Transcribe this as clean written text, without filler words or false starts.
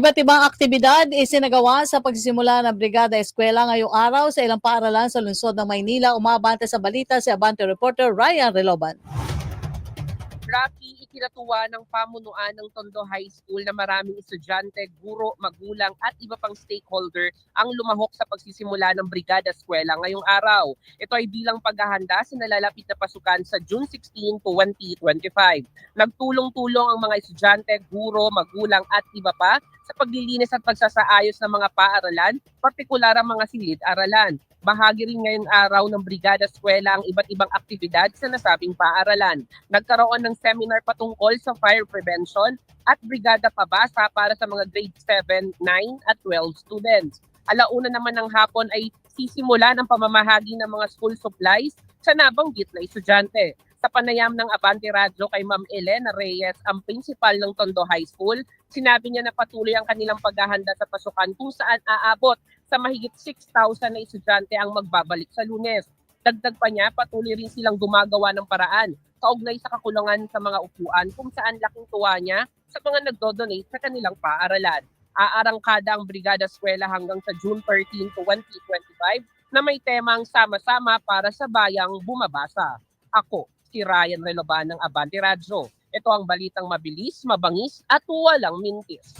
Iba't ibang aktibidad isinagawa sa pagsisimula ng Brigada Eskwela ngayong araw sa ilang paaralan sa lungsod ng Maynila. Umabante sa balita si Abante reporter Ryan Reloban. Rocky, ikinatuwa ng pamunuan ng Tondo High School na maraming estudyante, guro, magulang at iba pang stakeholder ang lumahok sa pagsisimula ng Brigada Eskwela ngayong araw. Ito ay bilang paghahanda sa nalalapit na pasukan sa June 16, 2025. Nagtulong-tulong ang mga estudyante, guro, magulang at iba pa sa paglilinis at pagsasaayos ng mga paaralan, partikular ang mga silid-aralan. Bahagi rin ngayong araw ng Brigada Eskwela ang iba't ibang aktibidad sa nasabing paaralan. Nagkaroon ng seminar patungkol sa fire prevention at brigada pabasa para sa mga grade 7, 9 at 12 students. Alauna naman ng hapon ay sisimula ng pamamahagi ng mga school supplies sa nabanggit na estudyante. Sa panayam ng Abante Radio kay Ma'am Elena Reyes, ang principal ng Tondo High School, sinabi niya na patuloy ang kanilang paghahanda sa pasukan kung saan aabot sa mahigit 6,000 na estudyante ang magbabalik sa Lunes. Dagdag pa niya, patuloy rin silang gumagawa ng paraan kaugnay sa kakulangan sa mga upuan kung saan laking tuwa niya sa mga nagdo-donate sa kanilang paaralan. Aarangkada ang Brigada Eskwela hanggang sa June 13, 2025 na may temang sama-sama para sa bayang bumabasa. Ako, si Ryan Reloban ng Abante Radio. Ito ang balitang mabilis, mabangis at walang mintis.